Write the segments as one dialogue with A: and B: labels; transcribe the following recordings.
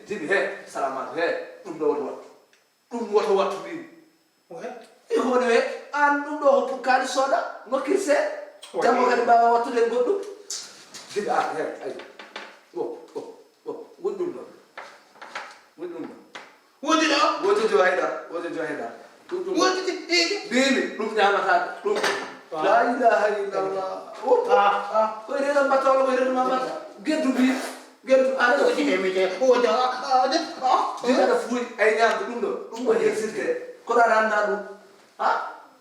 A: jibi he salamat he dum woto wattu bi e hono he an dum do pour kali soda ngokirse jambo kadi bawa wattu le goddum jibi he ay woddum wodi jo hayda wodi bibi dum nyamata dum la ilaha illallah ko rena batolo ko rena mama geddu bi geddu ando ko timete dina fuy ay nyam dum ko existe ko randa dum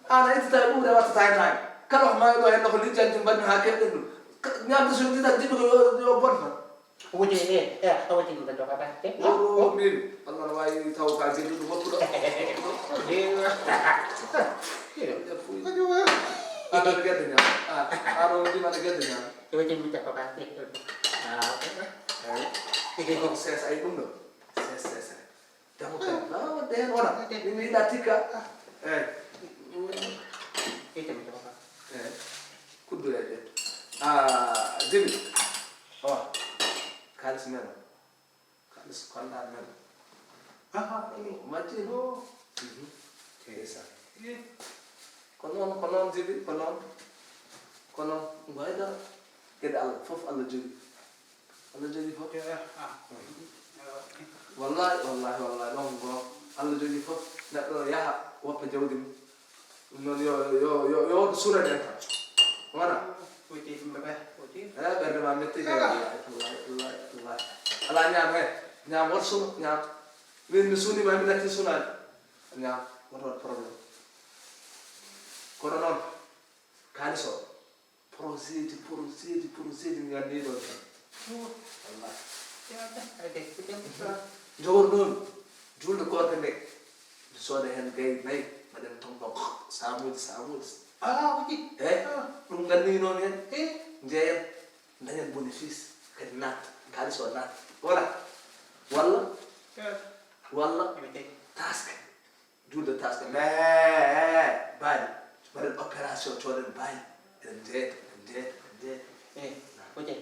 A: ana ita bu da wata tay kala ma do hen ko lijanti banni ha keddu nyam so dina jibi ko yo bon
B: Wudi awati nda do kata
A: min Allah way taw ka jibi do bokku do ada gedenya aro di mana gedenya
B: Wudi minta kata
A: Ini ses ay dum do ses jamu kan la de ora ni datika
B: itu minta kata
A: kudu ya jibi kalis men kalis kontan men mati ho kesa konon jibi konon ngoida keda al fof Allah jibi fof wallahi longo Allah jibi fof neddo yaha woppa jawdi non yo sura den ta wana
B: Wudi mbebe wudi
A: berde ma metti Allah ala nyam warsu nyam min suni ma minati sunan nyam wala problem kono non kaliso procede ngandi do Allah jogor non julde ko tande so de hen gay nay madam tombo samud
B: wudi
A: dum ngandi non hen njeem dañen bénéfice kadi nat kaliso nat walla task julde task mais bari baɗen opération coɗen bayi eɗen jeeta
B: wudi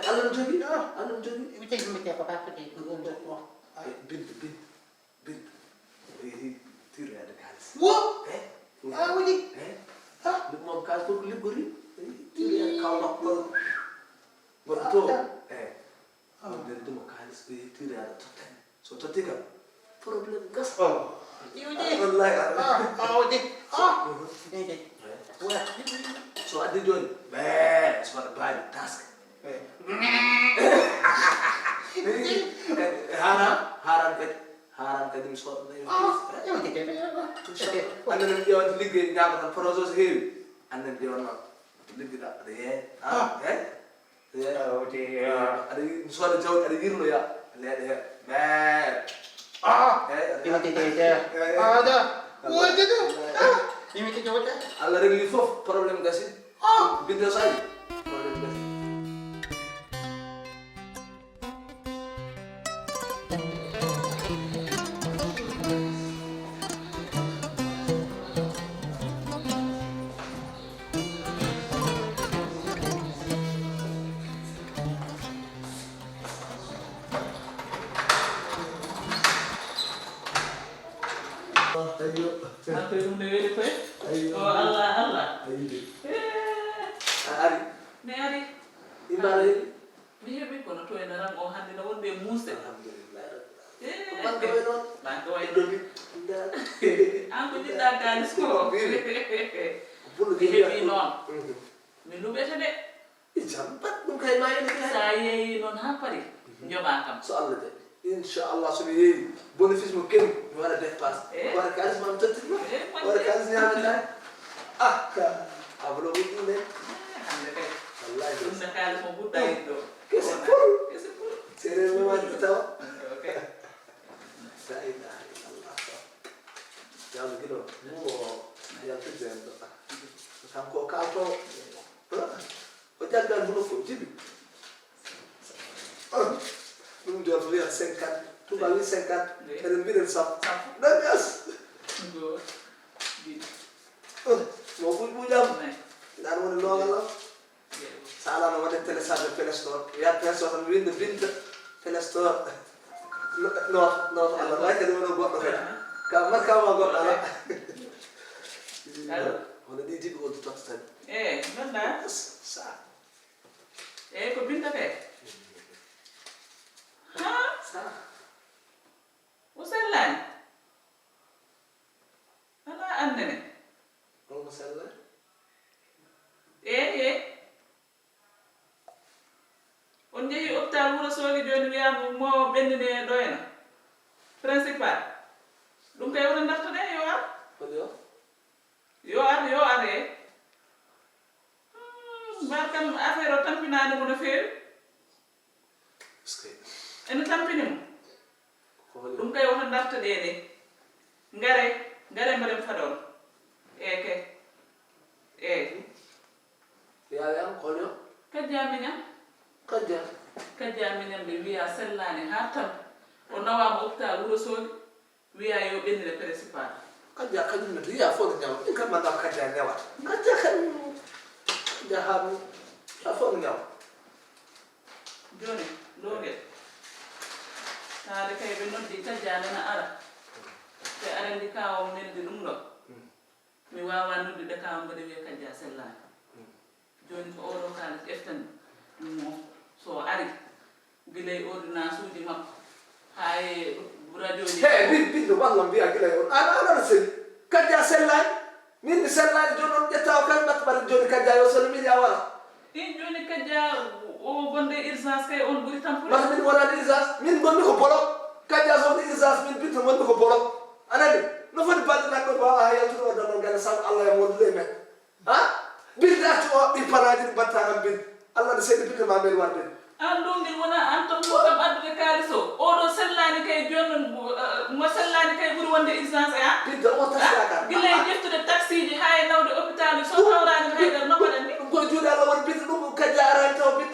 A: Allah no jogui
B: wudi minta kata
A: bintu yehi tirade kalis
B: wudi
A: ɗum moom kalis fof ko liggori tiri kaw makko goɗɗo to on nder dumo kalis ɓe tiri aɗa tottani so totti kam probléme gas wallahi so addi joni so waɗa baali task haran kadi mi soɗɗo annanen ƴewante liggey ñama tan projet so heewi annen ƴewanma liggiɗa aɗa aɗa soɗa jawdi aɗa yirloya leeɗe he Allah régli fof probléme gasi binde so ari probléme gasi
C: Aku yang dewe kowe. Oh Allah.
A: Ari.
C: Ne ari.
A: Ibare.
C: Mi hebi kono to ena ran o hande no wonde muste.
A: Alhamdulillah.
C: Bangga wenon. Bangga wenon. Aku ni dagan sko.
A: Bulu
C: Mi hebi non. Mi lu bete de.
A: Jampat dum kay mayen ni.
C: Saya non hapari. Njoba kam.
A: So Allah de. Inshallah so bi bénéfice mo ken wala dépasse. Wala kalis mam tatti. Wala kalis nyamata. Ablo bi ne.
C: Hande kay.
A: Wallahi.
C: Dum na kalis mo budda indo.
A: Kese pul. Sere mo man taw.
C: Okay.
A: La ilaha illallah. Yalla gido mo ya tezendo. Sanko ka to. O jaggal bu ko jibi. Nous devons faire 50, tout va 50, et le mille ça. Nagas. Mau pun jam. Dan mau logal. sala no wade télécharger Play Store ya Play Store tan winde binta Play Store no ala lake do no goddo kay ka marka ma goddo ala
C: allo
A: on di jibi on tot tan
C: nanda
A: sa
C: ko binta fe ha
A: sa
C: o sellani ala andene
A: on sella
C: on jeehi hôpital wuro soogi joni wiyama mo ɓendine ɗoyna principal ɗum kay wona dartane yo ar yo ar mbar kam affaire o tampinani mo no feewi ene tampini mo ɗum kay wona dartaɗene ngare mbaɗen faɗon kay
A: yayam kolyo
C: kajjamiñam kajjamiñam ɓe wiya sellani ha tan o nawama hôpital wuro soogi wiya yo ɓennire principal
A: kajja kadum to ya fo nyaw in kan manda kajja nyawa kajja kan ja hamu ya fo nyaw
C: joni logel taade kay ɓe noddi kajjanena ara te arandi kawo neldi ɗum ɗo mi wawa noddude kawo mbaɗa wiya kajja sellani joni ko oɗo kalis ƴeftani mo so ari gilay ordonnance uji makko hay radio ji
A: bin do wallam biya gila on ana sel kajja sellani min sellani joni on ƴettaw kan bat bar joni kajja yo sel min ya wala
C: joni kajja o gonde urgence kay on ɓuri tampure
A: mas min wona urgence min gonni ko bolok kajja so urgence min bin to gonni ko bolok anani no foti balde nak ko wawa yaltude o don gala sam Allah ya modude men ha bir datu o bi paraji batta bin Allah de seydi bin ma mel warde
C: an ɗo ngel wona an tan mo kam addude kalis o oɗo sellani kay joni mo sellani kay ɓuuri wonde urgence
A: bin do o tasaka
C: gilay ƴeftude taxi ji hay nawde hôpital so tawrani haydara no mbaɗan ni
A: ko juuɗe Allah woni bin ɗum kajja arani taw bin